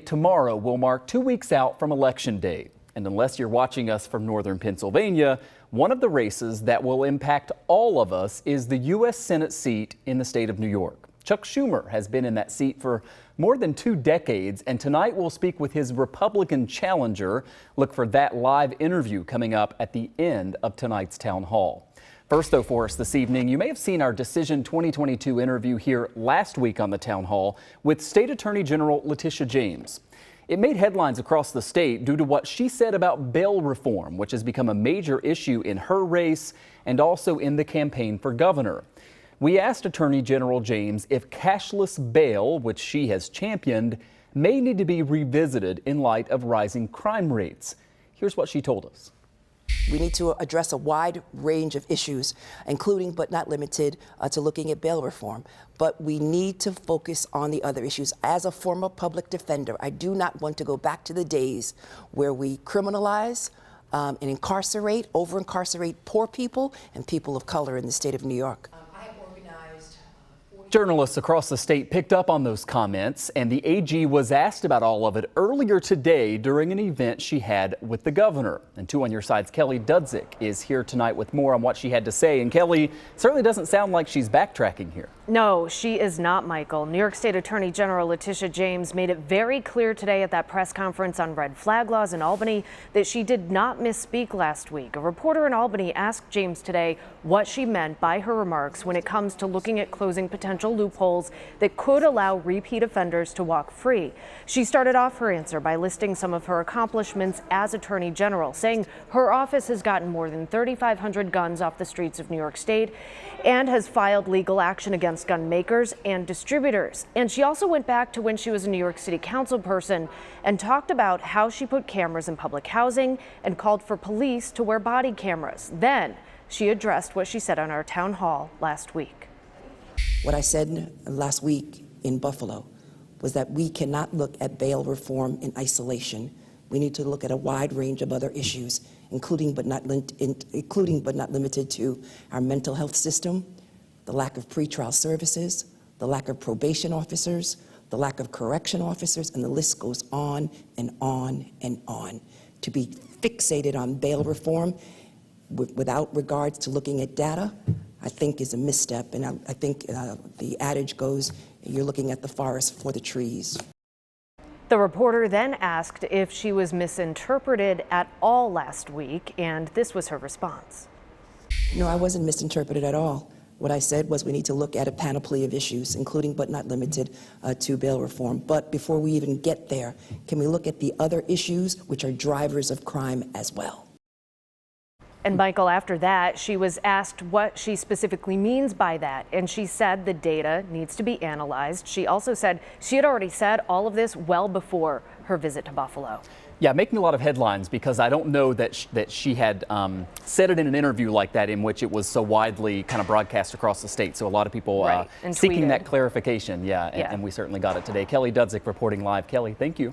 Tomorrow will mark 2 weeks out from Election Day. And unless you're watching us from northern Pennsylvania, one of the races that will impact all of us is the U.S. Senate seat in the state of New York. Chuck Schumer has been in that seat for more than 2 decades, and tonight we'll speak with his Republican challenger. Look for that live interview coming up at the end of tonight's town hall. First, though, for us this evening, you may have seen our Decision 2022 interview here last week on the town hall with State Attorney General Letitia James. It made headlines across the state due to what she said about bail reform, which has become a major issue in her race and also in the campaign for governor. We asked Attorney General James if cashless bail, which she has championed, may need to be revisited in light of rising crime rates. Here's what she told us. We need to address a wide range of issues, including but not limited to looking at bail reform. But we need to focus on the other issues. As a former public defender, I do not want to go back to the days where we criminalize and incarcerate, over-incarcerate poor people and people of color in the state of New York. Journalists across the state picked up on those comments, and the AG was asked about all of it earlier today during an event she had with the governor. And 2 on Your Side's Kelly Dudzik is here tonight with more on what she had to say. And Kelly, certainly doesn't sound like she's backtracking here. No, she is not, Michael. New York State Attorney General Letitia James made it very clear today at that press conference on red flag laws in Albany that she did not misspeak last week. A reporter in Albany asked James today what she meant by her remarks when it comes to looking at closing potential loopholes that could allow repeat offenders to walk free. She started off her answer by listing some of her accomplishments as Attorney General, saying her office has gotten more than 3,500 guns off the streets of New York State and has filed legal action against gun makers and distributors. And she also went back to when she was a New York City council person and talked about how she put cameras in public housing and called for police to wear body cameras. Then she addressed what she said on our town hall last week. What I said last week in Buffalo was that we cannot look at bail reform in isolation. We need to look at a wide range of other issues, including but not limited to our mental health system, the lack of pretrial services, the lack of probation officers, the lack of correction officers, and the list goes on and on and on. To be fixated on bail reform without regards to looking at data, I think is a misstep, and I think the adage goes, you're looking at the forest for the trees. The reporter then asked if she was misinterpreted at all last week, and this was her response. No, I wasn't misinterpreted at all. What I said was we need to look at a panoply of issues, including but not limited to bail reform. But before we even get there, can we look at the other issues which are drivers of crime as well? And Michael, after that, she was asked what she specifically means by that. And she said the data needs to be analyzed. She also said she had already said all of this well before her visit to Buffalo. Yeah, making a lot of headlines because I don't know that she had said it in an interview like that in which it was so widely kind of broadcast across the state. So a lot of people seeking that clarification. Yeah, and we certainly got it today. Kelly Dudzik reporting live. Kelly, thank you.